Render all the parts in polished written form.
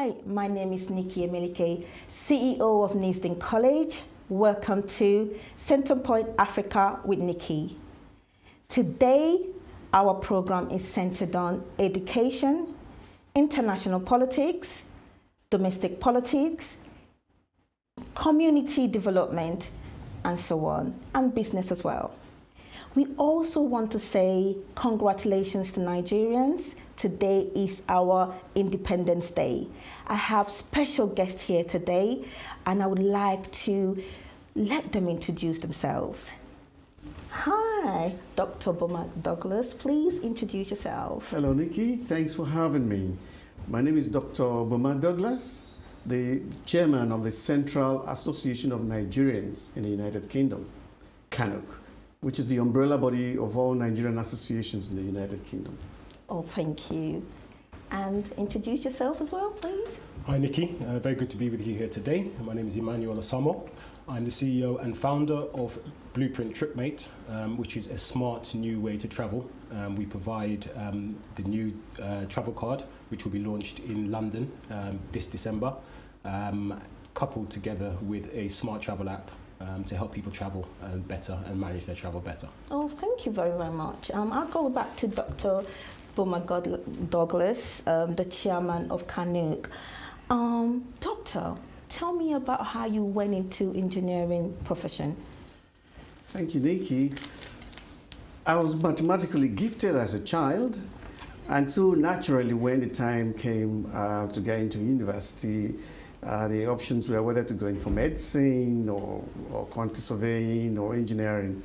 Hi, my name is Nikki Emelike, CEO of Nisdin College. Welcome to Centerpoint Africa with Nikki. Today, our program is centered on education, international politics, domestic politics, community development, and so on, and business as well. We also want to say congratulations to Nigerians. Today is our Independence Day. I have special guests here today, and I would like to let them introduce themselves. Hi, Dr. Boma Douglas, please introduce yourself. Hello, Nikki. Thanks for having me. My name is Dr. Boma Douglas, the chairman of the Central Association of Nigerians in the United Kingdom, CANUC, which is the umbrella body of all Nigerian associations in the United Kingdom. Oh, thank you. And introduce yourself as well, please. Hi, Nikki. Very good to be with you here today. My name is Emmanuel Osamo. I'm the CEO and founder of Blueprint TripMate, which is a smart new way to travel. We provide the new travel card, which will be launched in London this December, coupled together with a smart travel app to help people travel better and manage their travel better. Oh, thank you very, very much. I'll go back to Dr. Boma Douglas, the chairman of CANUC. Doctor, tell me about how you went into engineering profession. Thank you, Nikki. I was mathematically gifted as a child, and so naturally when the time came to get into university, the options were whether to go in for medicine or quantity surveying or engineering.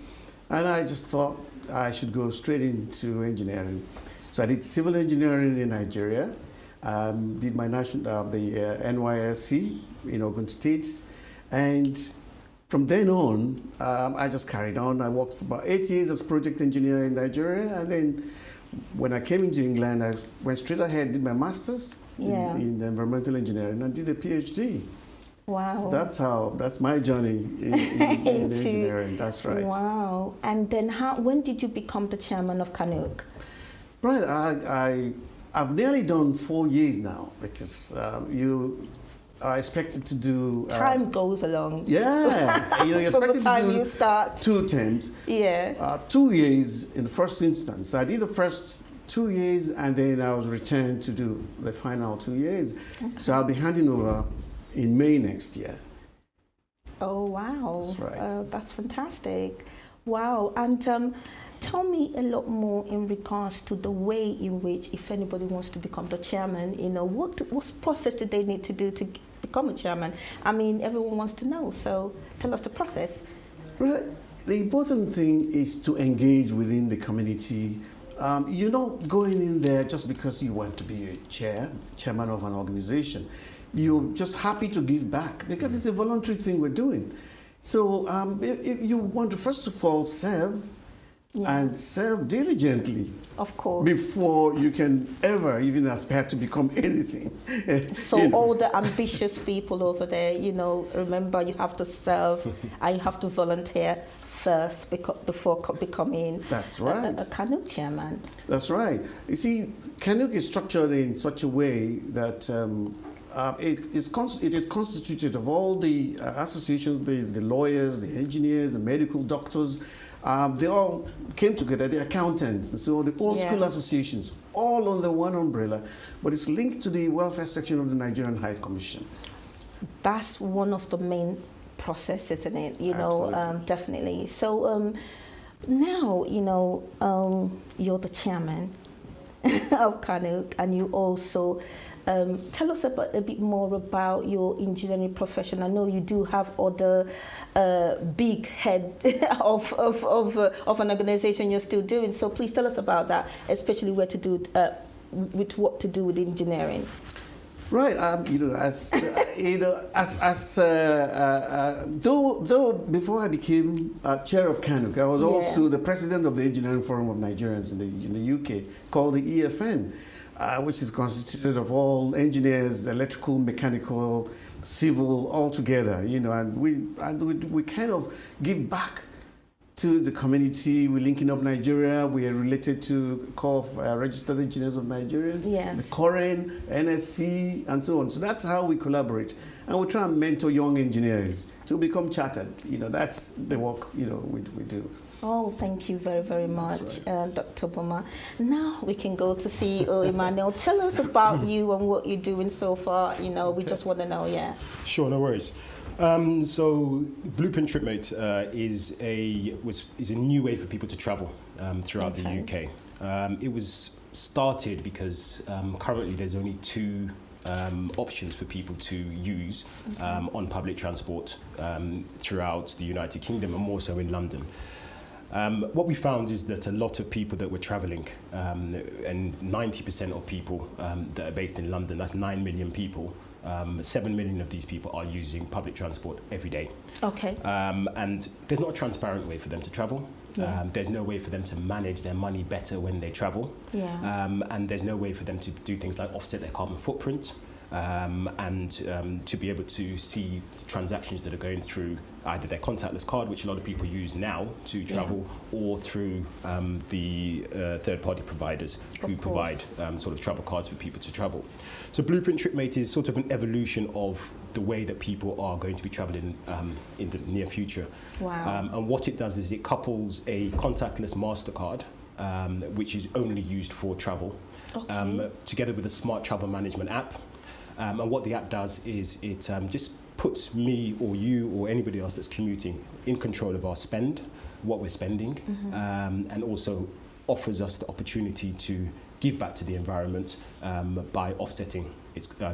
And I just thought I should go straight into engineering. So I did civil engineering in Nigeria, did my the NYSC in Ogun State, and from then on, I just carried on. I worked for about 8 years as project engineer in Nigeria, and then when I came into England, I went straight ahead, did my master's in environmental engineering, and did a PhD. Wow. So that's my journey in engineering. That's right. Wow. And then when did you become the chairman of CANUC? Right. I've nearly done 4 years now, because you are expected to do... time goes along. Yeah. You're expected to do you start. 2 terms. Yeah. 2 years in the first instance. I did the first 2 years, and then I was returned to do the final 2 years. Okay. So I'll be handing over in May next year. Oh, wow. That's right. That's fantastic. Wow. And tell me a lot more in regards to the way in which, if anybody wants to become the chairman, what process do they need to do to become a chairman? I mean, everyone wants to know, so tell us the process. Right. The important thing is to engage within the community. You're not going in there just because you want to be a chairman of an organization. You're just happy to give back because it's a voluntary thing we're doing. So if you want to, first of all, serve, and serve diligently. Of course. Before you can ever even aspire to become anything. So all the ambitious people over there, remember you have to serve and you have to volunteer first before becoming That's right. a CANUC chairman. That's right. You see, CANUC is structured in such a way that it is constituted of all the associations, the lawyers, the engineers, the medical doctors. They all came together, the accountants, and so the old school associations, all under one umbrella, but it's linked to the welfare section of the Nigerian High Commission. That's one of the main processes, isn't it? Definitely. So now, you're the chairman of CANUC, and you also tell us a bit more about your engineering profession. I know you do have other big head of an organization you're still doing. So please tell us about that, especially what to do with engineering. Right. Though before I became chair of CANUC, I was also the president of the Engineering Forum of Nigerians in the UK, called the EFN. Which is constituted of all engineers, electrical, mechanical, civil, all together, and we kind of give back to the community. We're linking up Nigeria. We are related to Corps of Registered Engineers of Nigerians, Yes. the COREN, NSC, and so on. So that's how we collaborate. And we try and mentor young engineers to become chartered. That's the work, we do. Oh, thank you very, very much, right. Dr. Boma. Now we can go to CEO Emmanuel. Tell us about you and what you're doing so far. We just want to know, yeah. Sure, no worries. So Blueprint TripMate is a new way for people to travel throughout the UK. It was started because currently there's only two options for people to use on public transport throughout the United Kingdom and more so in London. What we found is that a lot of people that were travelling, and 90% of people that are based in London, that's 9 million people, 7 million of these people are using public transport every day. Okay. And there's not a transparent way for them to travel. Yeah. There's no way for them to manage their money better when they travel. Yeah. And there's no way for them to do things like offset their carbon footprint. And to be able to see transactions that are going through either their contactless card, which a lot of people use now to travel, or through the third-party providers who provide sort of travel cards for people to travel. So Blueprint TripMate is sort of an evolution of the way that people are going to be traveling in the near future. Wow. And what it does is it couples a contactless MasterCard, which is only used for travel, together with a smart travel management app. And what the app does is it just puts me or you or anybody else that's commuting in control of our spend, what we're spending, and also offers us the opportunity to give back to the environment by offsetting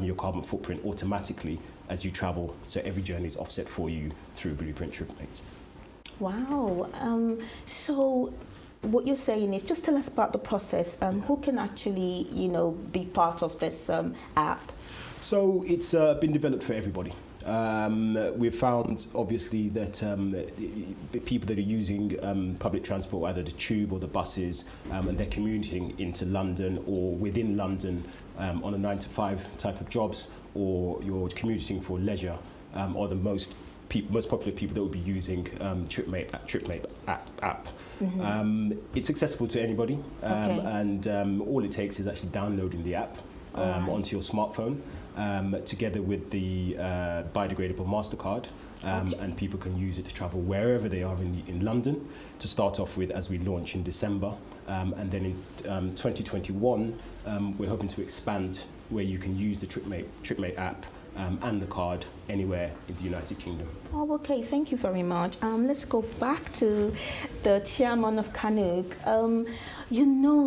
your carbon footprint automatically as you travel. So every journey is offset for you through Blueprint TripMate. Wow. So what you're saying is, just tell us about the process. Who can actually, be part of this app? So it's been developed for everybody. We've found, obviously, that the people that are using public transport, either the tube or the buses, and they're commuting into London or within London on a 9-to-5 type of jobs, or you're commuting for leisure, are the most popular people that will be using TripMate app. It's accessible to anybody, and all it takes is actually downloading the app onto your smartphone, together with the biodegradable MasterCard, and people can use it to travel wherever they are in London, to start off with, as we launch in December. And then in 2021, we're hoping to expand where you can use the TripMate app and the card anywhere in the United Kingdom. Oh, okay. Thank you very much. Let's go back to the chairman of CANUG.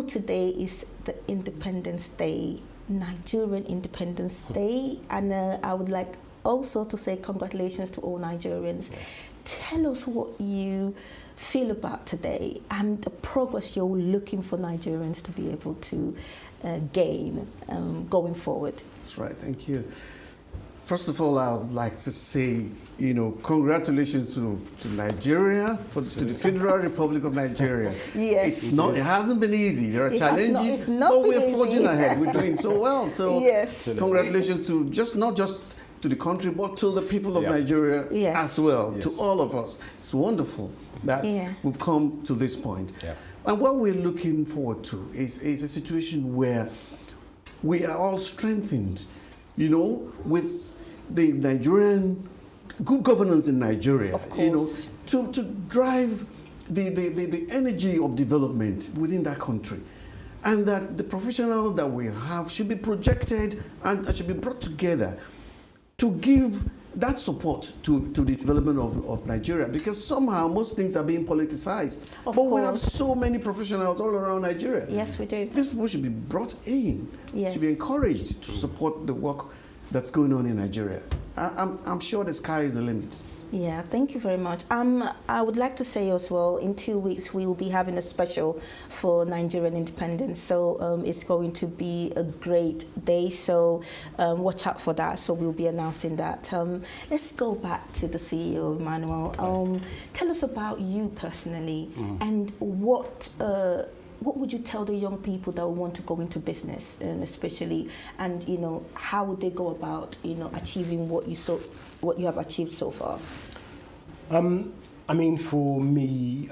Today is the Independence Day, Nigerian Independence Day, and I would like also to say congratulations to all Nigerians. Yes. Tell us what you feel about today and the progress you're looking for Nigerians to be able to gain going forward. That's right. Thank you. First of all, I would like to say, congratulations to Nigeria, to the Federal Republic of Nigeria. Yes. It hasn't been easy. There are challenges, but we're forging ahead. We're doing so well. So yes. Congratulations to not just to the country, but to the people of Nigeria as well, to all of us. It's wonderful that we've come to this point. Yeah. And what we're looking forward to is a situation where we are all strengthened, with the Nigerian, good governance in Nigeria, to drive the energy of development within that country. And that the professionals that we have should be projected and should be brought together to give that support to the development of Nigeria, because somehow most things are being politicized. But we have so many professionals all around Nigeria. Yes, we do. These people should be brought in, should be encouraged to support the work that's going on in Nigeria. I'm sure the sky is the limit. Yeah, thank you very much. I would like to say as well, in 2 weeks we will be having a special for Nigerian independence. So it's going to be a great day. So watch out for that. So we'll be announcing that. Let's go back to the CEO, Emmanuel. Tell us about you personally, and what would you tell the young people that want to go into business, and especially, and how would they go about achieving what you have achieved so far? I mean, for me,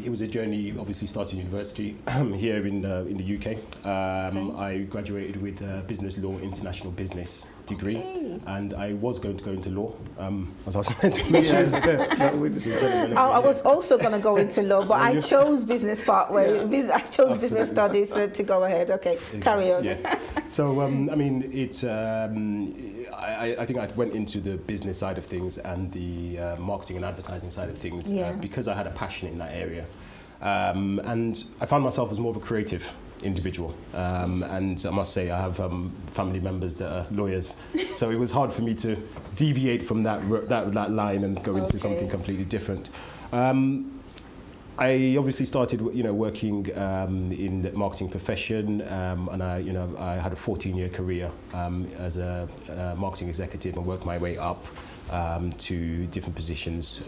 it was a journey. Obviously, starting university here in the UK. I graduated with a business law, international business degree, and I was going to go into law, as I was meant to mention. I was also going to go into law, but I chose business pathway. I chose business studies to go ahead. Okay, exactly. Carry on. Yeah. So, I mean, I think I went into the business side of things and the marketing and advertising side of things because I had a passion in that area. And I found myself as more of a creative individual. And I must say, I have family members that are lawyers. So it was hard for me to deviate from that line and go into something completely different. I obviously started, working in the marketing profession, and I had a 14-year career as a marketing executive and worked my way up to different positions,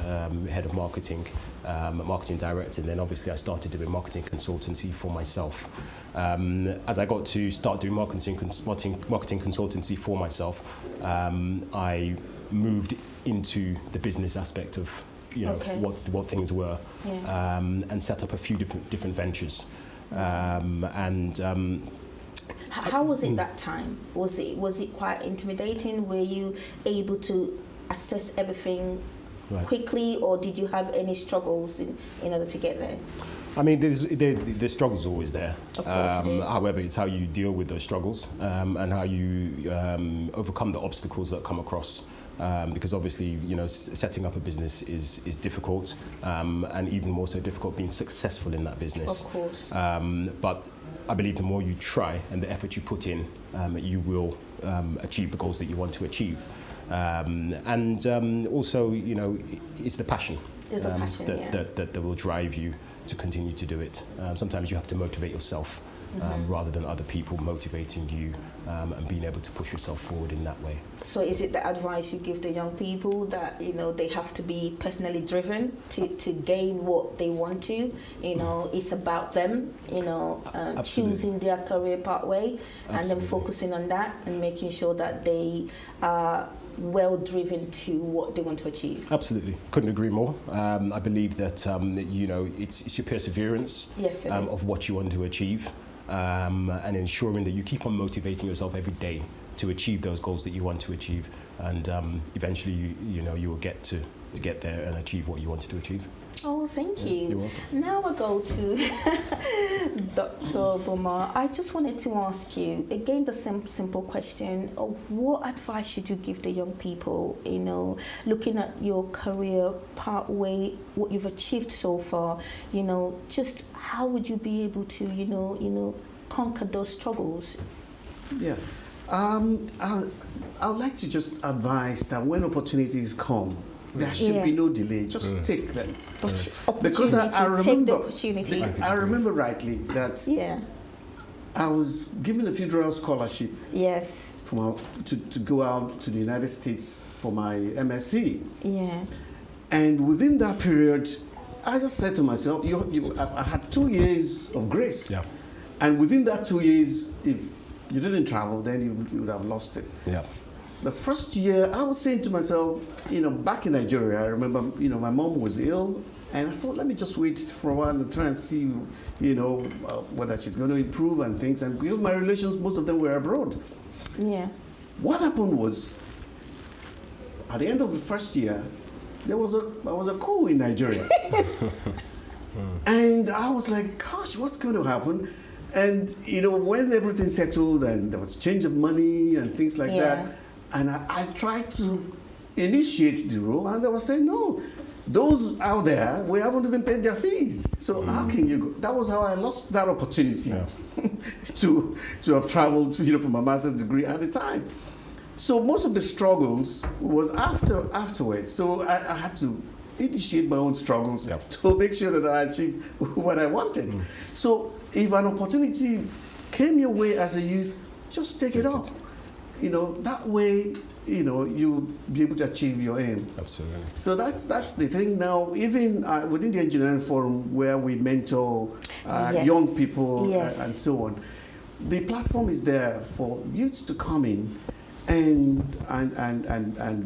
head of marketing, marketing director, and then obviously I started doing marketing consultancy for myself. As I got to start doing marketing consultancy for myself, I moved into the business aspect of what things were, and set up a few different ventures. How was it that time? Was it quite intimidating? Were you able to assess everything quickly, or did you have any struggles in order to get there? I mean, the struggle's always there. Of course it is. However, it's how you deal with those struggles and how you overcome the obstacles that come across. Because obviously, setting up a business is difficult, and even more so difficult being successful in that business. Of course. But I believe the more you try and the effort you put in, you will achieve the goals that you want to achieve. And also, it's the passion, that will drive you to continue to do it. Sometimes you have to motivate yourself. Rather than other people motivating you and being able to push yourself forward in that way. So is it the advice you give the young people that they have to be personally driven to gain what they want to? It's about them, choosing their career pathway and then focusing on that and making sure that they are well driven to what they want to achieve. Absolutely, couldn't agree more. I believe that it's your perseverance of what you want to achieve. And ensuring that you keep on motivating yourself every day to achieve those goals that you want to achieve, and eventually you will get there and achieve what you wanted to achieve. Oh, thank you. You're welcome. Now I go to Dr. Boma. I just wanted to ask you again the simple question: what advice should you give the young people? Looking at your career pathway, what you've achieved so far. Just how would you be able to conquer those struggles? Yeah. I'd like to just advise that when opportunities come, there should be no delay. Just take them. Because I remember, take the opportunity. I remember rightly that I was given a federal scholarship. Yes. To go out to the United States for my MSc. Yeah. And within that period, I just said to myself, I had 2 years of grace. Yeah. And within that 2 years, if you didn't travel, then you would have lost it. Yeah. The first year, I was saying to myself, back in Nigeria, I remember, my mom was ill, and I thought, let me just wait for a while and try and see, whether she's going to improve and things. And because my relations, most of them were abroad. Yeah. What happened was, at the end of the first year, there was a coup in Nigeria. And I was like, gosh, what's going to happen? And, when everything settled and there was change of money and things like that, and I tried to initiate the role, and they were saying, no, those out there, we haven't even paid their fees. So how can you go? That was how I lost that opportunity to have traveled for my master's degree at the time. So most of the struggles was afterwards. So I had to initiate my own struggles to make sure that I achieved what I wanted. So if an opportunity came your way as a youth, just take it up. That way, you'll be able to achieve your aim. Absolutely. So that's the thing now. Even within the engineering forum, where we mentor young people and so on, the platform is there for youths to come in and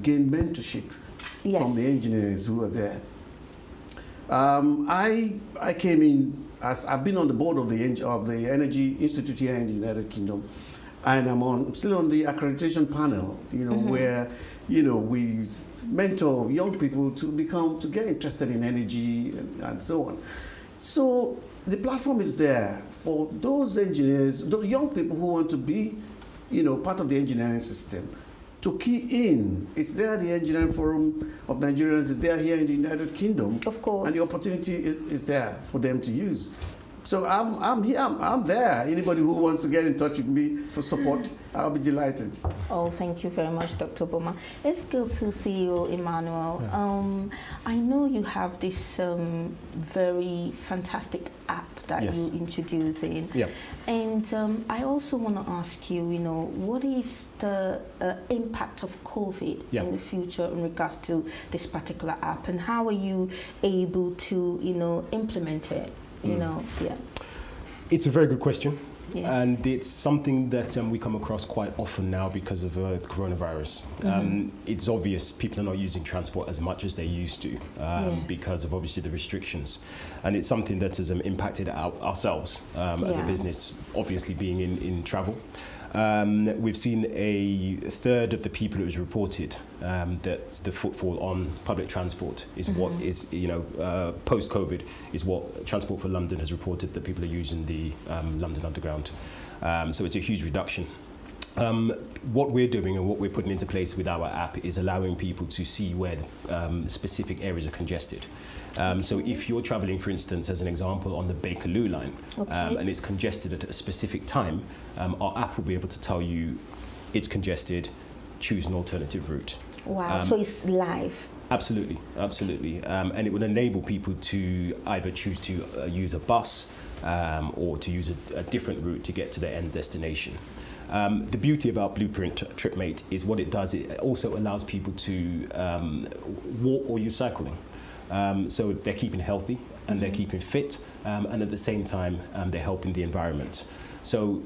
gain mentorship from the engineers who are there. I came in as I've been on the board of the Energy Institute here in the United Kingdom, and I'm still on the accreditation panel. Where we mentor young people to get interested in energy and so on. So the platform is there for those engineers, those young people who want to be, part of the engineering system, to key in. It's there, the Engineering Forum of Nigerians is there here in the United Kingdom. Of course. And the opportunity is there for them to use. So I'm here, I'm there. Anybody who wants to get in touch with me for support, I'll be delighted. Oh, thank you very much, Dr. Boma. Let's go to CEO Emmanuel. Yeah. I know you have this very fantastic app that Yes. you're introducing. Yeah. And I also want to ask you, what is the impact of COVID Yeah. in the future in regards to this particular app, and how are you able to, implement it? Yeah. It's a very good question. Yes. And it's something that we come across quite often now because of the coronavirus. It's obvious people are not using transport as much as they used to because of obviously the restrictions. And it's something that has impacted ourselves as a business, obviously being in travel. We've seen a third of the people it was reported that the footfall on public transport is what is, post-COVID is what Transport for London has reported that people are using the London Underground. So it's a huge reduction. What we're doing and what we're putting into place with our app is allowing people to see where specific areas are congested. So if you're traveling, for instance, as an example, on the Bakerloo line, and it's congested at a specific time, our app will be able to tell you it's congested, choose an alternative route. Wow, so it's live. Absolutely. And it will enable people to either choose to use a bus or to use a different route to get to their end destination. The beauty about Blueprint TripMate is what it does. It also allows people to walk or use cycling. So they're keeping healthy and they're keeping fit, and at the same time, they're helping the environment. So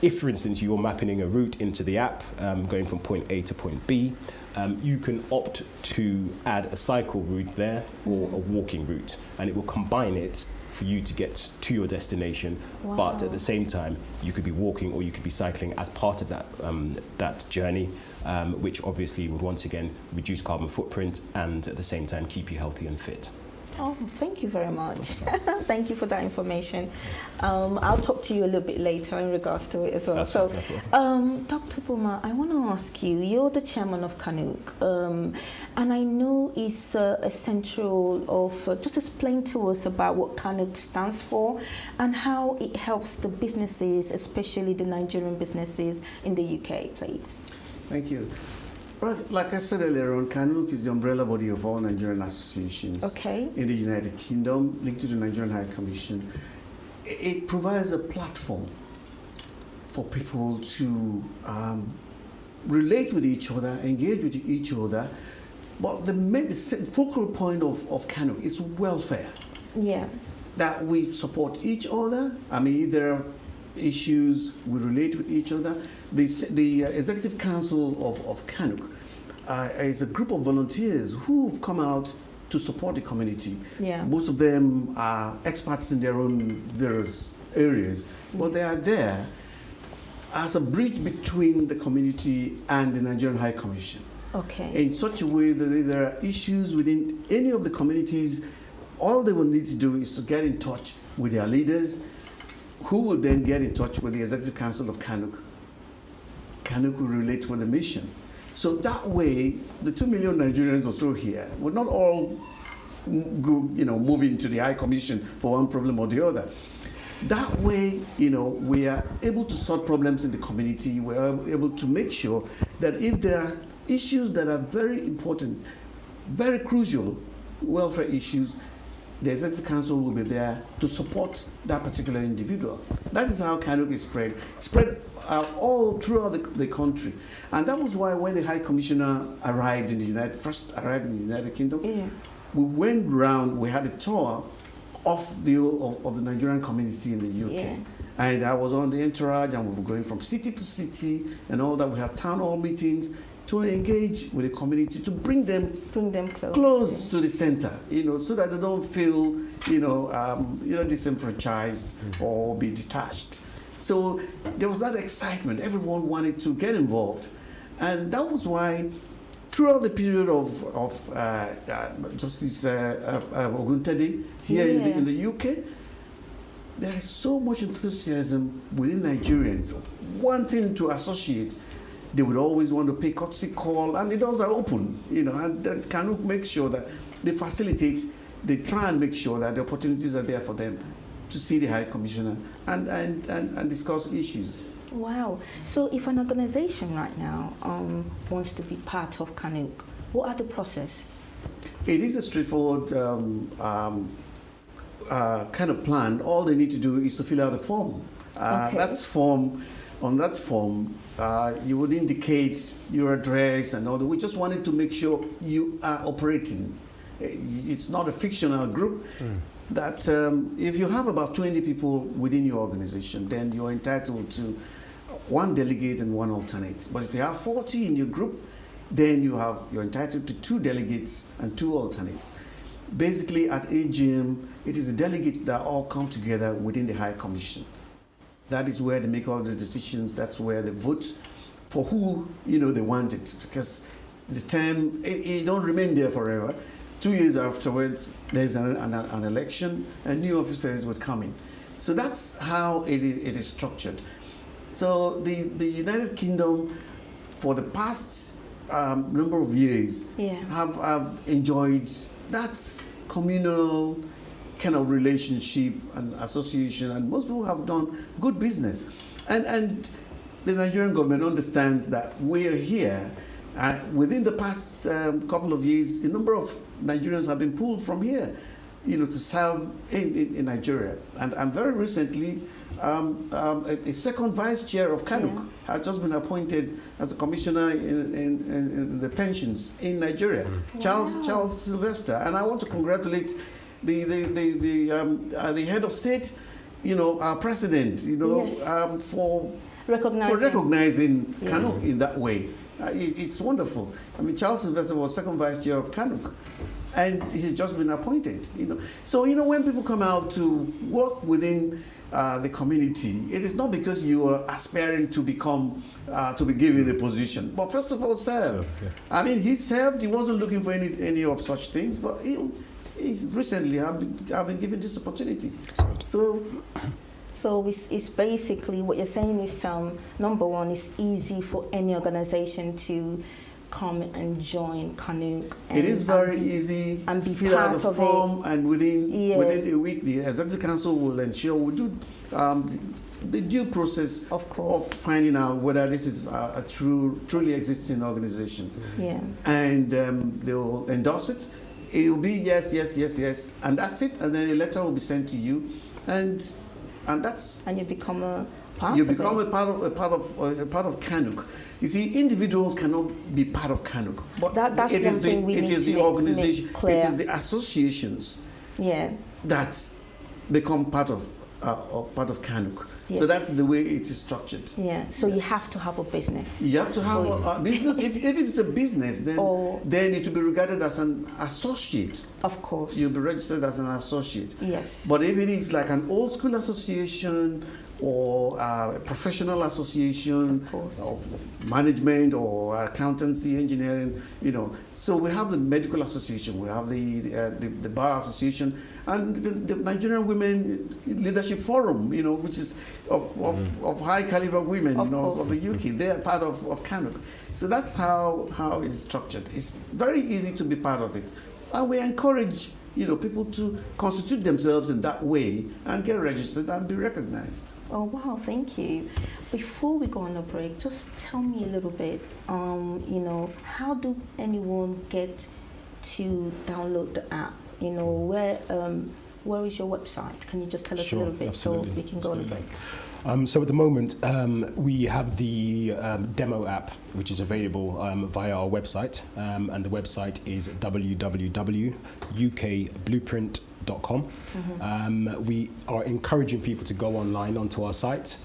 if, for instance, you're mapping a route into the app, going from point A to point B, you can opt to add a cycle route there or a walking route, and it will combine it for you to get to your destination. Wow. But at the same time, you could be walking or you could be cycling as part of that journey, which obviously would once again reduce carbon footprint and at the same time keep you healthy and fit. Oh, thank you very much. Thank you for that information. I'll talk to you a little bit later in regards to it as well. That's so, fine, Dr. Boma, I want to ask you, you're the chairman of KANUK, and I know it's essential of, just explain to us about what KANUK stands for and how it helps the businesses, especially the Nigerian businesses in the UK, please. Thank you. Well, like I said earlier on, KANUK is the umbrella body of all Nigerian associations in the United Kingdom, linked to the Nigerian High Commission. It provides a platform for people to relate with each other, engage with each other. But the focal point of KANUK is welfare. Yeah. That we support each other. I mean, if there are issues, we relate with each other. The Executive Council of KANUK is a group of volunteers who've come out to support the community. Yeah. Most of them are experts in their own various areas, but they are there as a bridge between the community and the Nigerian High Commission. Okay. In such a way that if there are issues within any of the communities, all they will need to do is to get in touch with their leaders, who will then get in touch with the Executive Council of KANUK. KANUK will relate with the mission. So that way, the 2 million Nigerians or so here will not all move into the High Commission for one problem or the other. That way, we are able to solve problems in the community. We are able to make sure that if there are issues that are very important, very crucial welfare issues, the Executive Council will be there to support that particular individual. That is how KANUK is spread all throughout the country. And that was why when the High Commissioner arrived in the United Kingdom, we went round, we had a tour of the Nigerian community in the UK. Yeah. And I was on the entourage, and we were going from city to city and all that. We had town hall meetings to engage with the community, to bring them close. close to the center, so that they don't feel, disenfranchised or be detached. So there was that excitement. Everyone wanted to get involved. And that was why throughout the period of Justice Oguntade here in the UK, there is so much enthusiasm within Nigerians of wanting to associate. They would always want to pay courtesy call, and the doors are open, and that Kanuk makes sure that they facilitate, they try and make sure that the opportunities are there for them to see the High Commissioner and discuss issues. Wow. So if an organization right now wants to be part of Kanuk, what are the process? It is a straightforward kind of plan. All they need to do is to fill out a form. On that form, you would indicate your address and all that. We just wanted to make sure you are operating. It's not a fictional group. That if you have about 20 people within your organization, then you're entitled to one delegate and one alternate. But if you have 40 in your group, then you're entitled to 2 delegates and 2 alternates. Basically, at AGM, it is the delegates that all come together within the High Commission. That is where they make all the decisions. That's where they vote for who they want it. Because the term, it don't remain there forever. 2 years afterwards, there's an election, and new officers would come in. So that's how it is structured. So the United Kingdom, for the past number of years, have enjoyed that communal kind of relationship and association, and most people have done good business. And the Nigerian government understands that we are here. Within the past couple of years, a number of Nigerians have been pulled from here, to serve in Nigeria. And very recently, a second vice chair of Kanuk has just been appointed as a commissioner in the pensions in Nigeria, Charles Sylvester. And I want to congratulate the head of state, our president, for recognizing Kanuk in that way. It's wonderful. I mean, Charles Sylvester was second vice chair of Kanuk, and he's just been appointed. So when people come out to work within the community, it is not because you are aspiring to become to be given a position, but first of all, serve. I mean, he served. He wasn't looking for any of such things, but he's recently I've been given this opportunity. So it's basically what you're saying is number one, it's easy for any organization to come and join Kanuk. It is very easy. And be fill part out the of form, it. And within a week, the Executive Council will ensure we do the due process of finding out whether this is a truly existing organization. And they will endorse it. It will be yes, and that's it. And then a letter will be sent to you, and you become a part of Kanuk. You see, individuals cannot be part of Kanuk, but that's one thing we need to it is the organization, clear. it is the associations that become part of Kanuk. So that's the way it is structured. So you have to have a business. You have to have a business. If it's a business, then it will be regarded as an associate. Of course. You'll be registered as an associate. Yes. But if it is like an old school association or a professional association of management or accountancy, engineering, So we have the medical association, we have the bar association, and the Nigerian Women Leadership Forum, which is of high caliber women, of the UK. They are part of Kanuk. So that's how it's structured. It's very easy to be part of it, and we encourage people to constitute themselves in that way and get registered and be recognized. Oh, wow, thank you. Before we go on a break, just tell me a little bit, how do anyone get to download the app? Where is your website? Can you just tell us a little bit absolutely. So we can go on a break? So at the moment, we have the demo app, which is available via our website, and the website is www.ukblueprint.com. We are encouraging people to go online onto our site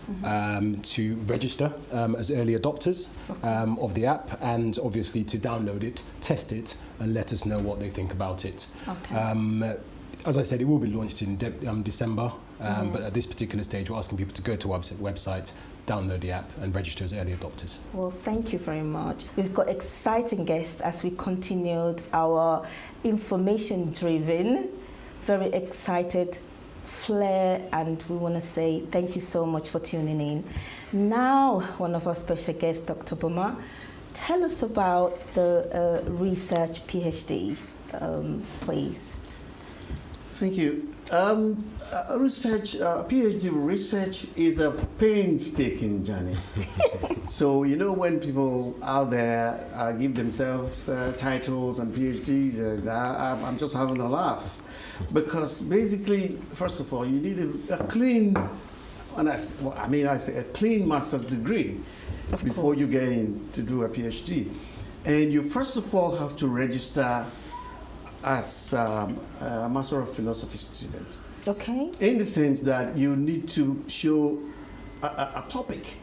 to register as early adopters of the app, and obviously to download it, test it, and let us know what they think about it. Okay. As I said, it will be launched in December, but at this particular stage, we're asking people to go to our website, download the app, and register as early adopters. Well, thank you very much. We've got exciting guests as we continued our information-driven, very excited flair, and we want to say thank you so much for tuning in. Now, one of our special guests, Dr. Boma, tell us about the research PhD, please. Thank you. PhD research is a painstaking journey. So, you know, when people out there give themselves titles and PhDs, I'm just having a laugh. Because basically, first of all, you need a clean, I say a clean master's degree before you get in to do a PhD. And you first of all have to register as a Master of Philosophy student. Okay. In the sense that you need to show a topic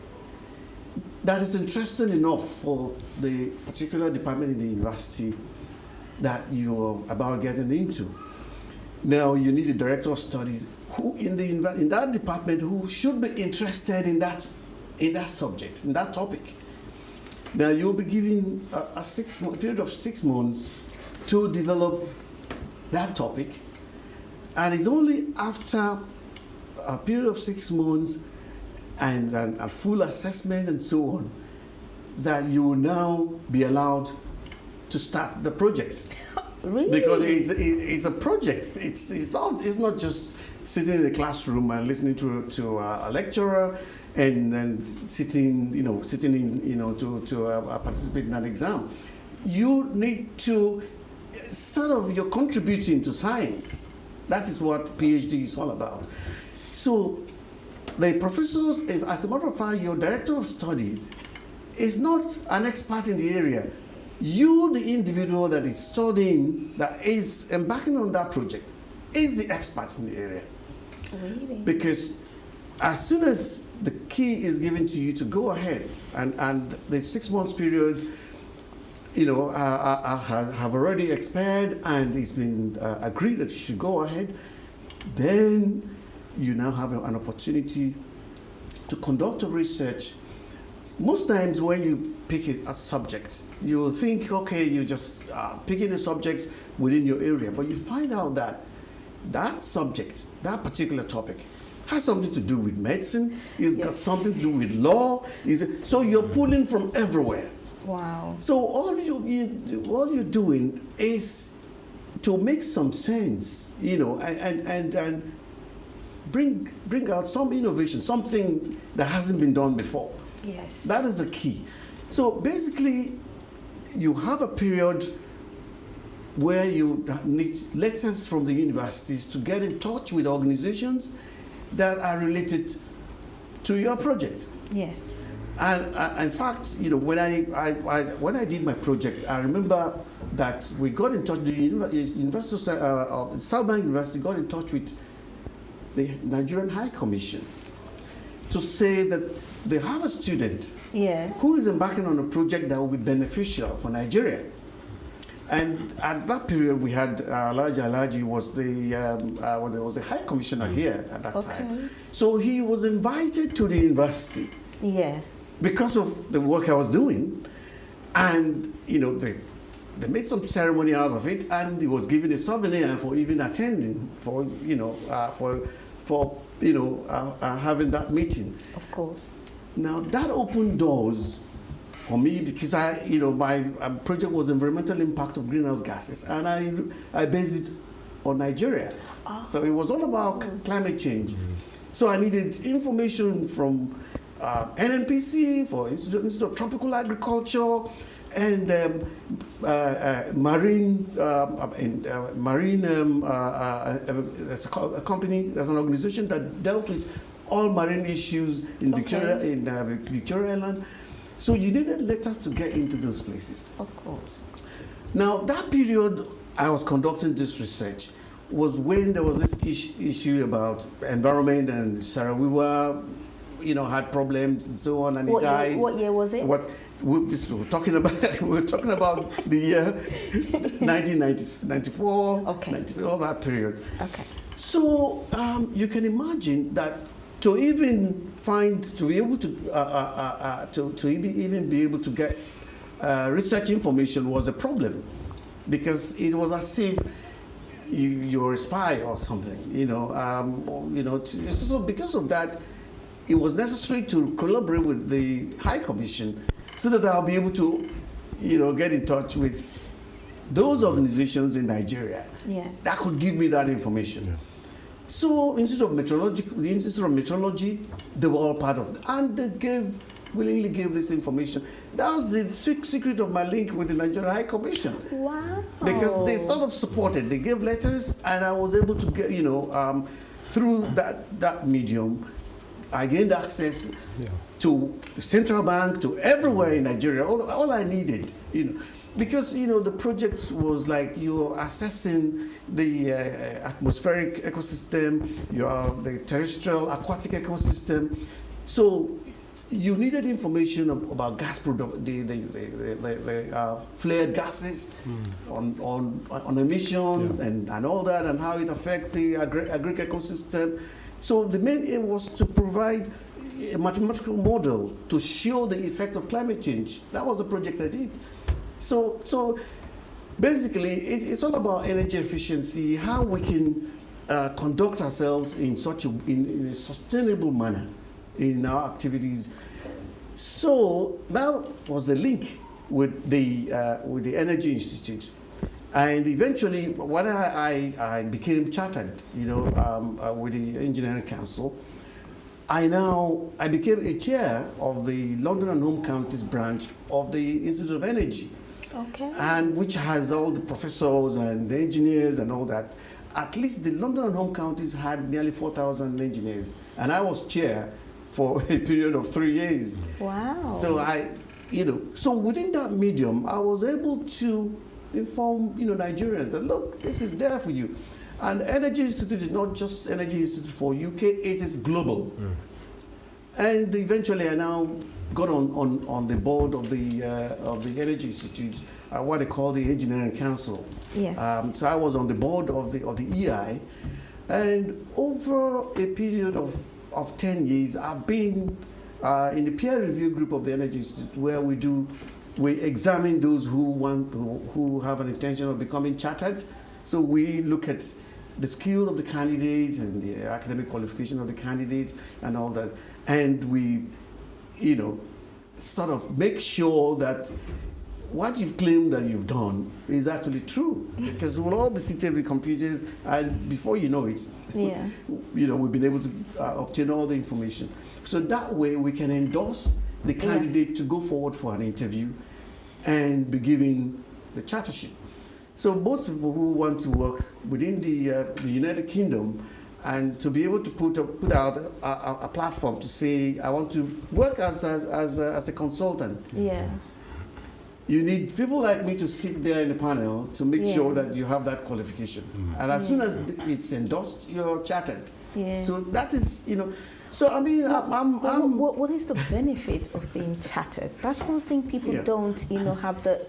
that is interesting enough for the particular department in the university that you're about getting into. Now you need a director of studies who in that department who should be interested in that subject, in that topic. Now you'll be given a period of 6 months to develop that topic, and it's only after a period of 6 months and a full assessment and so on that you will now be allowed to start the project. Really? Because it's a project. It's not just sitting in a classroom and listening to a lecturer and then participate in an exam. You need to you're contributing to science. That is what PhD is all about. So the professors, as a matter of fact, your director of studies is not an expert in the area. You, the individual that is studying, that is embarking on that project, is the expert in the area. Really? Because as soon as the key is given to you to go ahead, and the 6 months period, have already expired, and it's been agreed that you should go ahead, then you now have an opportunity to conduct a research. Most times when you pick a subject, you think, okay, you're just picking a subject within your area, but you find out that that subject, that particular topic, has something to do with medicine, it's got something to do with law, so you're pulling from everywhere. Wow. So all you're doing is to make some sense, and bring out some innovation, something that hasn't been done before. Yes. That is the key. So basically, you have a period where you need letters from the universities to get in touch with organizations that are related to your project. Yes. And in fact, when I did my project, I remember that we got in touch. The University of Southbank University got in touch with the Nigerian High Commission to say that they have a student who is embarking on a project that will be beneficial for Nigeria. And at that period, we had Alhaji was the High Commissioner here at that time. So he was invited to the university. Yeah. Because of the work I was doing, and they made some ceremony out of it, and he was given a souvenir for even attending, for having that meeting. Of course. Now that opened doors for me because my project was environmental impact of greenhouse gases, and I based it on Nigeria. So it was all about climate change. So I needed information from NNPC, for Institute of Tropical Agriculture, and marine. That's a company. There's an organization that dealt with all marine issues in Victoria Island. So you needed letters to get into those places. Of course. Now that period, I was conducting this research. was when there was this issue about environment, and Sarawiwa, had problems and so on, and he died. What year was it? We're talking about the year 1994, Okay. all that period. Okay. So you can imagine that to even to be able to even be able to get research information was a problem, because it was as if you're a spy or something, So because of that, it was necessary to collaborate with the High Commission so that I'll be able to, get in touch with those organizations in Nigeria that could give me that information. Yeah. So Institute of Meteorology, they were all part of it, and they willingly gave this information. That was the secret of my link with the Nigerian High Commission. Wow. Because they sort of supported, they gave letters, and I was able to get, through that medium, I gained access to the central bank, to everywhere in Nigeria, all I needed, because, the project was like you're assessing the atmospheric ecosystem, the terrestrial aquatic ecosystem. So you needed information about gas product, the flared gases on emissions and all that, and how it affects the agric ecosystem. So the main aim was to provide a mathematical model to show the effect of climate change. That was the project I did. So basically, it's all about energy efficiency, how we can conduct ourselves in in a sustainable manner in our activities. So that was the link with the Energy Institute. And eventually, when I became chartered, with the Engineering Council, I became a chair of the London and Home Counties branch of the Institute of Energy. Okay. And which has all the professors and the engineers and all that. At least the London and Home Counties had nearly 4,000 engineers, and I was chair for a period of 3 years. Wow. So so within that medium, I was able to inform, Nigerians that, look, this is there for you. And Energy Institute is not just Energy Institute for UK, it is global. Mm. And eventually I now got on the board of the Energy Institute, what they call the Engineering Council. Yes. So I was on the board of the EI, and over a period of 10 years, I've been in the peer review group of the Energy Institute, where we examine those who have an intention of becoming chartered. So we look at the skill of the candidate and the academic qualification of the candidate and all that, and we, sort of make sure that what you've claimed that you've done is actually true, because we'll all be seated with computers, and before you know it, we've been able to obtain all the information. So that way we can endorse the candidate to go forward for an interview and be given the chartership. So most people who want to work within the United Kingdom, and to be able to put out a platform to say, I want to work as a consultant. Yeah. You need people like me to sit there in the panel to make sure that you have that qualification. Mm. And as soon as it's endorsed, you're chartered. Yeah. So that is, So I mean, what is the benefit of being chartered? That's one thing people don't, have the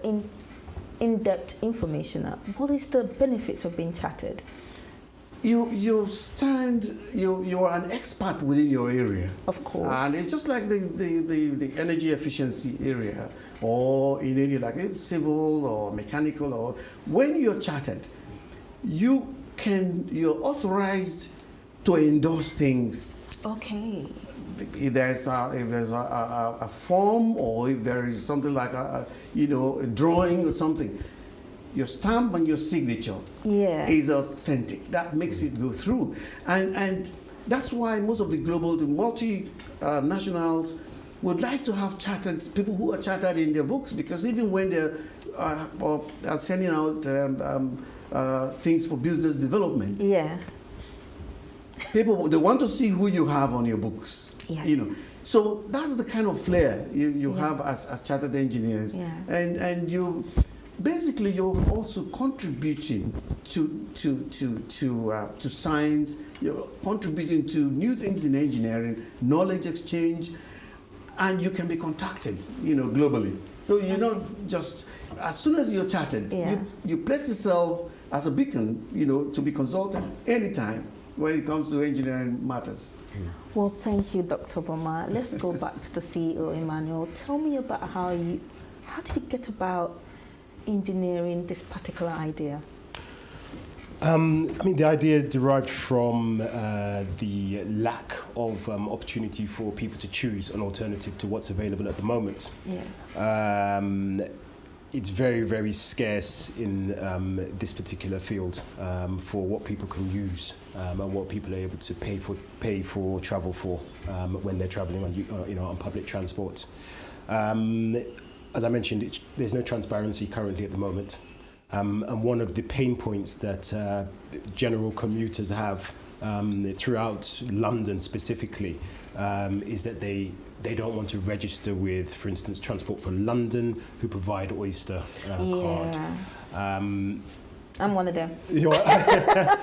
in-depth information of. What is the benefits of being chartered? You are an expert within your area. Of course. And it's just like the energy efficiency area, or in any like it's civil or mechanical, or when you're chartered, you're authorized to endorse things. Okay. If there's a form, or if there is something like a drawing or something, your stamp and your signature is authentic. That makes it go through, and that's why most of the multinationals would like to have chartered people who are chartered in their books, because even when they're sending out things for business development, people, they want to see who you have on your books. Yes. So that's the kind of flair you have as chartered engineers, and basically you're also contributing to science. You're contributing to new things in engineering, knowledge exchange, and you can be contacted, globally. So you're not just, as soon as you're chatted, you place yourself as a beacon, to be consulted anytime when it comes to engineering matters. Well, thank you, Dr. Boma. Let's go back to the CEO, Emmanuel. Tell me about how did you get about engineering this particular idea? The idea derived from the lack of opportunity for people to choose an alternative to what's available at the moment. Yes. It's very, very scarce in this particular field for what people can use and what people are able to pay for travel for when they're traveling on public transport. As I mentioned, there's no transparency currently at the moment. And one of the pain points that general commuters have throughout London specifically is that they don't want to register with, for instance, Transport for London, who provide Oyster card. I'm one of them. Me too. I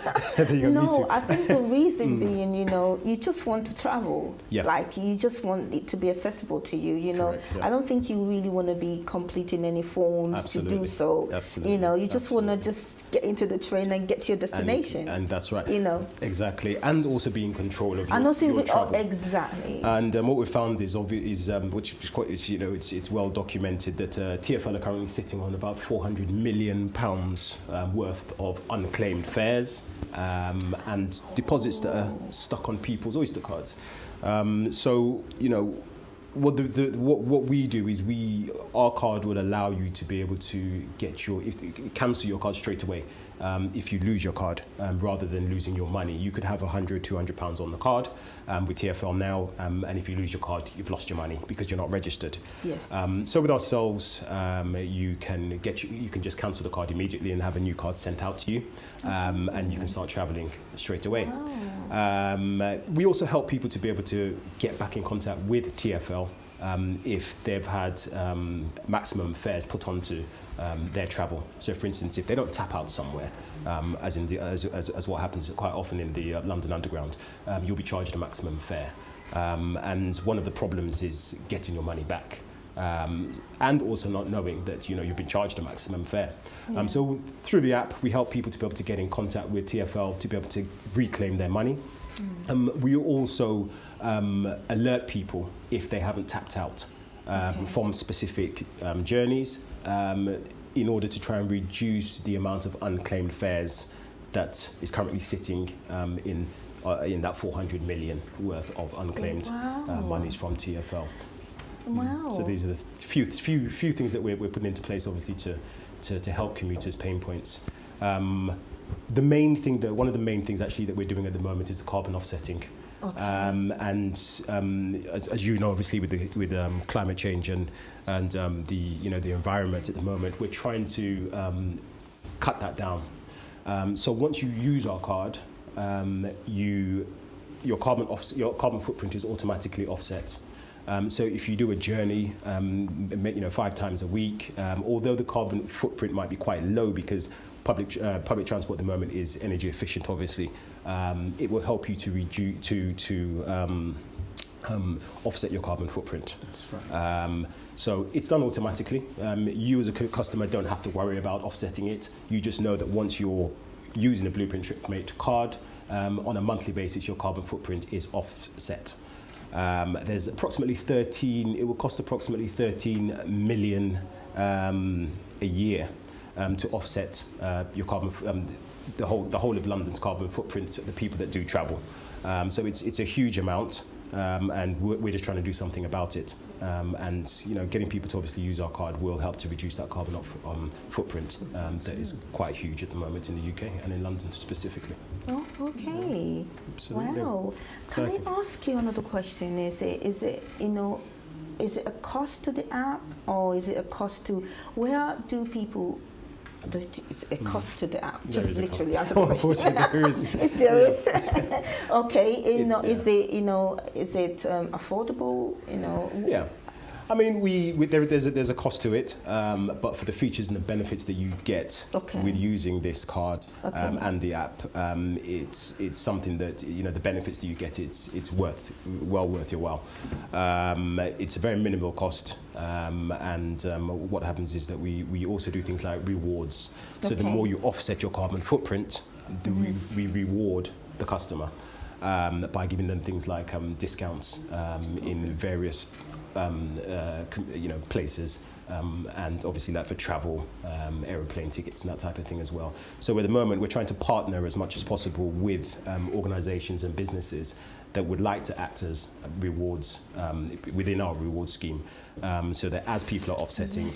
think the reason being, you just want to travel. Yeah. Like, you just want it to be accessible to you, Correct, yeah. I don't think you really want to be completing any forms Absolutely. to do so. Absolutely. You just want to just get into the train and get to your destination. And that's right. Exactly. And also be in control of And also, your travel. exactly. And what we found is which is quite, it's well documented that TfL are currently sitting on about £400 million worth of unclaimed fares and deposits that are stuck on people's Oyster cards. What we do is our card will allow you to be able to cancel your card straight away. If you lose your card, rather than losing your money. You could have £100-200 on the card with TfL now, and if you lose your card, you've lost your money because you're not registered. Yes. So with ourselves, you can just cancel the card immediately and have a new card sent out to you, and you can start traveling straight away. Wow. We also help people to be able to get back in contact with TfL if they've had maximum fares put onto their travel. So, for instance, if they don't tap out somewhere, as what happens quite often in the London Underground, you'll be charged a maximum fare. And one of the problems is getting your money back. And also not knowing that you've been charged a maximum fare. So through the app, we help people to be able to get in contact with TfL to be able to reclaim their money. We also alert people if they haven't tapped out from specific journeys in order to try and reduce the amount of unclaimed fares that is currently sitting in that 400 million worth of unclaimed monies from TfL. Wow. So these are the few things that we're putting into place, obviously, to help commuters' pain points. One of the main things actually that we're doing at the moment is the carbon offsetting. Okay. As you know, obviously with climate change and the environment at the moment, we're trying to cut that down. So once you use our card, your carbon footprint is automatically offset. So if you do a journey, 5 times a week, although the carbon footprint might be quite low because public transport at the moment is energy efficient, obviously, it will help you to offset your carbon footprint. That's right. So it's done automatically. You as a customer don't have to worry about offsetting it. You just know that once you're using a Blueprint TripMate card, on a monthly basis, your carbon footprint is offset. There's approximately it will cost approximately 13 million a year to offset your carbon, the whole of London's carbon footprint, the people that do travel. So it's a huge amount, and we're just trying to do something about it. And getting people to obviously use our card will help to reduce that carbon footprint that is quite huge at the moment in the UK and in London specifically. Oh, okay. Absolutely. Wow. Exciting. Can I ask you another question? Is it a cost to the app, or is it a cost to where do people? It's a cost to the app. There Just is a literally cost. answer the question. There is. Yes, there is. Okay. Is it affordable? Yeah. I mean, there's a cost to it, but for the features and the benefits that you get with using this card and the app, it's something that, the benefits that you get, it's well worth your while. It's a very minimal cost, and what happens is that we also do things like rewards. So the more you offset your carbon footprint, we reward the customer by giving them things like discounts in various places, and obviously that for travel, aeroplane tickets and that type of thing as well. So at the moment we're trying to partner as much as possible with organisations and businesses that would like to act as rewards within our reward scheme, so that as people are offsetting,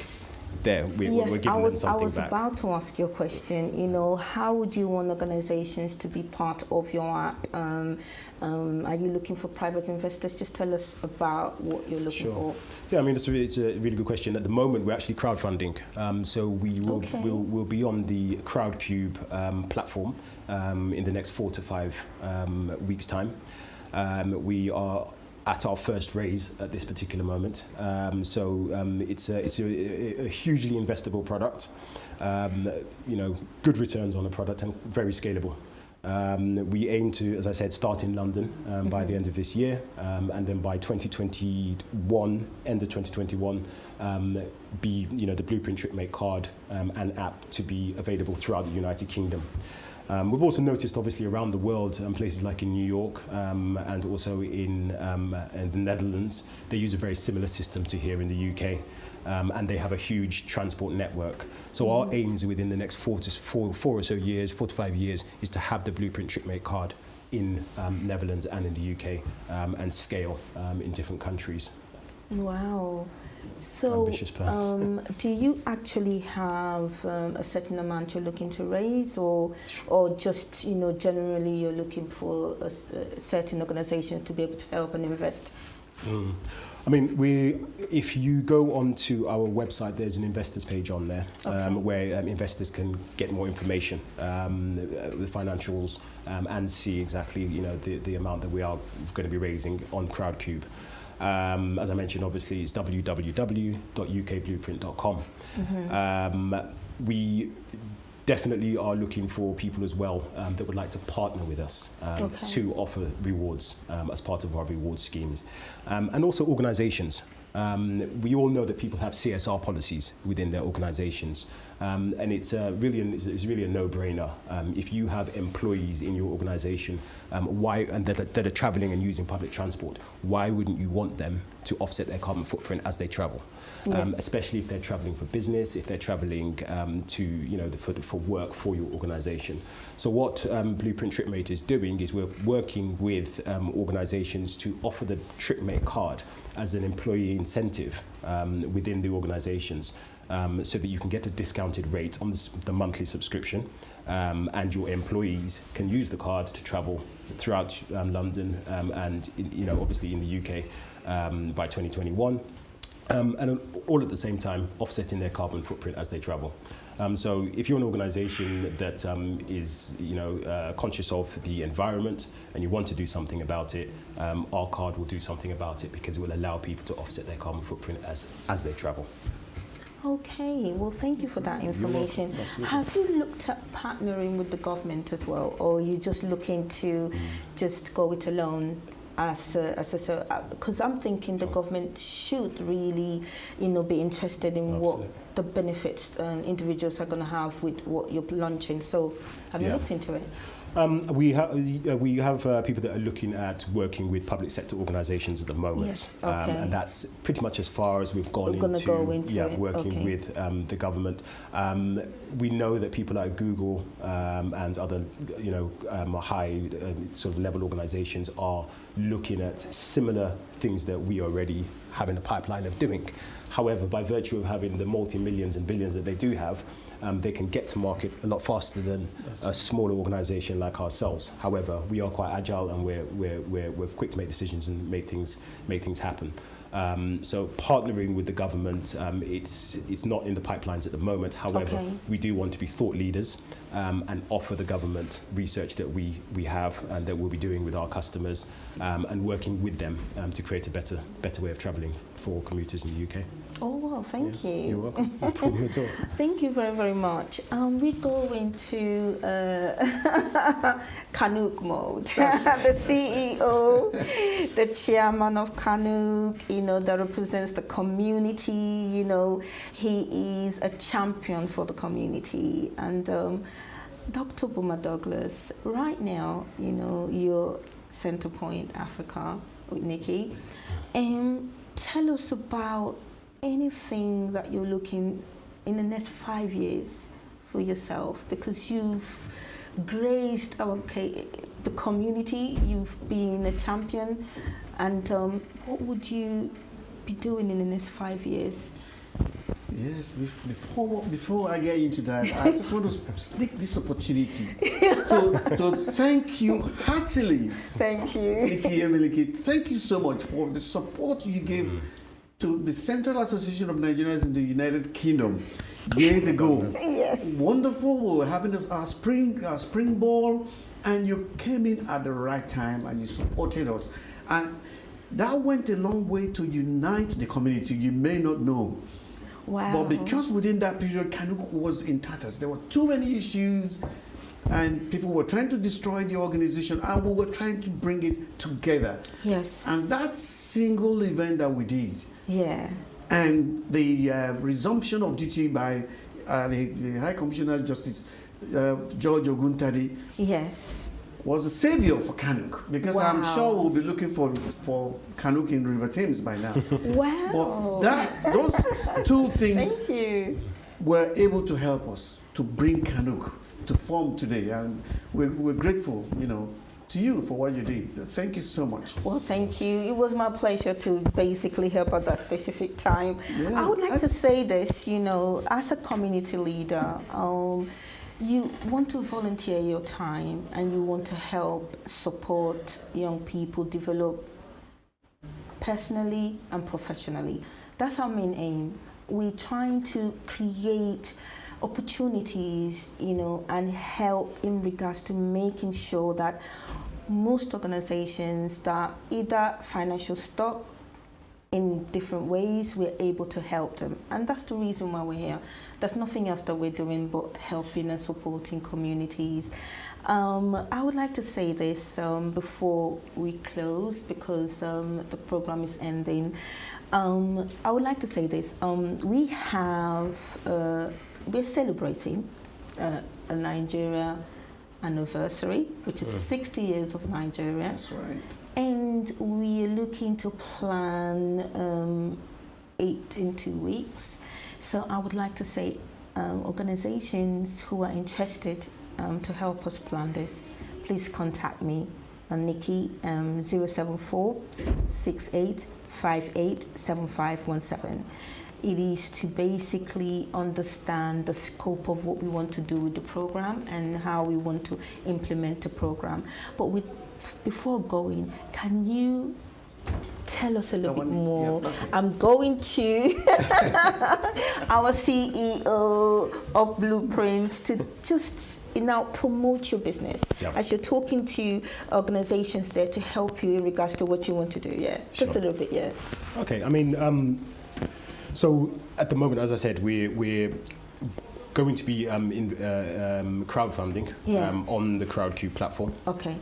we're giving them something back. I was about to ask you a question. How would you want organizations to be part of your app? Are you looking for private investors? Just tell us about what you're looking for. Yeah, I mean, it's a really good question. At the moment, we're actually crowdfunding. So we'll be on the Crowdcube platform in the next 4 to 5 weeks' time. We are at our first raise at this particular moment. It's a hugely investable product, good returns on the product and very scalable. We aim to, as I said, start in London by the end of this year, and then by 2021, end of 2021, be the Blueprint TripMate card and app to be available throughout the United Kingdom. We've also noticed, obviously, around the world, places like in New York and also in the Netherlands, they use a very similar system to here in the UK, and they have a huge transport network. So our aims within the next 4 to 5 years is to have the Blueprint TripMate card in Netherlands and in the UK, and scale in different countries. Wow. So, ambitious plans. Do you actually have a certain amount you're looking to raise, or just generally you're looking for a certain organisation to be able to help and invest? I mean, if you go onto our website, there's an investors page on there where investors can get more information, the financials, and see exactly the amount that we are going to be raising on Crowdcube. As I mentioned, obviously, it's www.ukblueprint.com. We definitely are looking for people as well that would like to partner with us to offer rewards as part of our reward schemes. And also organizations. We all know that people have CSR policies within their organizations. And it's really a no-brainer. If you have employees in your organization that are traveling and using public transport, why wouldn't you want them to offset their carbon footprint as they travel? Yes. Especially if they're traveling for business, if they're traveling for work for your organization. So what Blueprint TripMate is doing is we're working with organizations to offer the TripMate card as an employee incentive within the organizations, so that you can get a discounted rate on the monthly subscription, and your employees can use the card to travel throughout London and obviously in the UK by 2021. And all at the same time offsetting their carbon footprint as they travel. So if you're an organisation that is conscious of the environment and you want to do something about it, our card will do something about it, because it will allow people to offset their carbon footprint as they travel. Okay, well, thank you for that information. Have you looked at partnering with the government as well, or are you just looking to just go it alone? Because I'm thinking the government should really, be interested in what the benefits individuals are going to have with what you're launching. So, have you looked into it? We have people that are looking at working with public sector organisations at the moment, yes. Okay. And that's pretty much as far as we've gone into working with the government. We know that people like Google and other high sort of level organisations are looking at similar things that we already have in the pipeline of doing. However, by virtue of having the multi-millions and billions that they do have, they can get to market a lot faster than a smaller organisation like ourselves. However, we are quite agile and we're quick to make decisions and make things happen. So partnering with the government, it's not in the pipelines at the moment. However, we do want to be thought leaders and offer the government research that we have and that we'll be doing with our customers and working with them to create a better way of travelling for commuters in the UK. Oh, well, thank you. You're welcome. No problem at all. Thank you very, very much. We go into Canuck mode. The CEO, the chairman of Canuck, that represents the community, he is a champion for the community. And Dr. Boma Douglas, right now, you're Center Point Africa with Nikki. Tell us about anything that you're looking in the next 5 years for yourself, because you've graced the community, you've been a champion, and what would you be doing in the next 5 years? Yes, before I get into that, I just want to take this opportunity to thank you heartily. Thank you. Nikki Emelike, thank you so much for the support you gave to the Central Association of Nigerians in the United Kingdom years ago. Yes. Wonderful. We were having our spring ball, and you came in at the right time and you supported us. And that went a long way to unite the community. You may not know. Wow. But because within that period, Canuck was in tatters, there were too many issues, and people were trying to destroy the organization, and we were trying to bring it together. Yes. And that single event that we did, and the resumption of duty by the High Commissioner of Justice, George Oguntade, was a savior for Canuck, because I'm sure we'll be looking for Canuck in River Thames by now. Wow. But those two things Thank you. were able to help us to bring Canuck to form today, and we're grateful, to you for what you did. Thank you so much. Well, thank you. It was my pleasure to basically help at that specific time. Yeah. I would like to say this, as a community leader, you want to volunteer your time and you want to help support young people develop personally and professionally. That's our main aim. We're trying to create opportunities, and help in regards to making sure that most organizations that either financial stuck in different ways, we're able to help them. And that's the reason why we're here. There's nothing else that we're doing but helping and supporting communities. I would like to say this before we close, because the program is ending. I would like to say this. We're celebrating a Nigeria anniversary, which is 60 years of Nigeria. That's right. And we're looking to plan 8 in 2 weeks. So I would like to say organizations who are interested to help us plan this, please contact me, Nikki, 074 68 58 7517. It is to basically understand the scope of what we want to do with the program and how we want to implement the program. But before going, can you tell us a little bit more? Yeah, okay. I'm going to our CEO of Blueprint to just promote your business as you're talking to organizations there to help you in regards to what you want to do. Just a little bit. Okay, I mean, so at the moment, as I said, we're going to be in crowdfunding on the CrowdCube platform. Okay.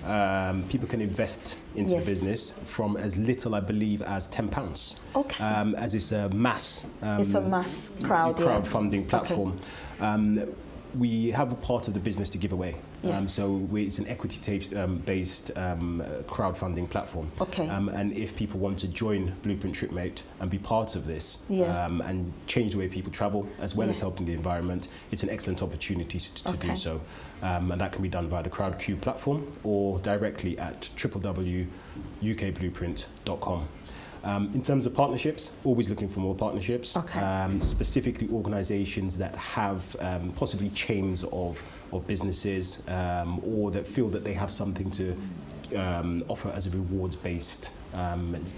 People can invest into the business from as little, I believe, as £10. Okay. As it's a mass crowdfunding platform. Okay. We have a part of the business to give away. So it's an equity-based crowdfunding platform. Okay. And if people want to join Blueprint TripMate and be part of this and change the way people travel, as well as helping the environment, it's an excellent opportunity to do so. And that can be done via the CrowdCube platform or directly at www.ukblueprint.com. In terms of partnerships, always looking for more partnerships, specifically organizations that have possibly chains of businesses or that feel that they have something to offer as a rewards-based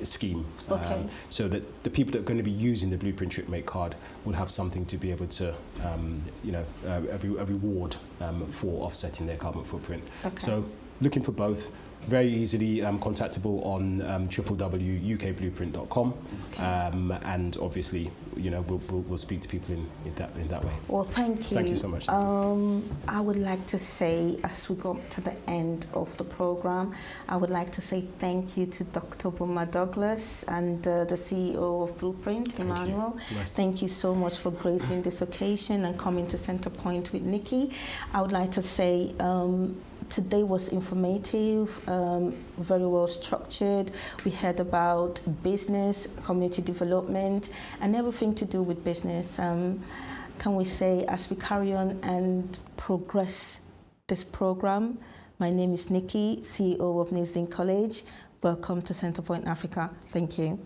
scheme, Okay. so that the people that are going to be using the Blueprint TripMate card will have something to be able to, a reward for offsetting their carbon footprint. Okay. So looking for both. Very easily contactable on www.ukblueprint.com, and obviously, we'll speak to people in that way. Well, thank you. Thank you so much. I would like to say, as we go to the end of the program, I would like to say thank you to Dr. Boma Douglas and the CEO of Blueprint, Emmanuel. Nice. Thank you so much for gracing this occasion and coming to Centrepoint with Nikki. I would like to say today was informative, very well structured. We heard about business, community development, and everything to do with business. Can we say, as we carry on and progress this program, my name is Nikki, CEO of Nisdin College. Welcome to Centrepoint Africa. Thank you.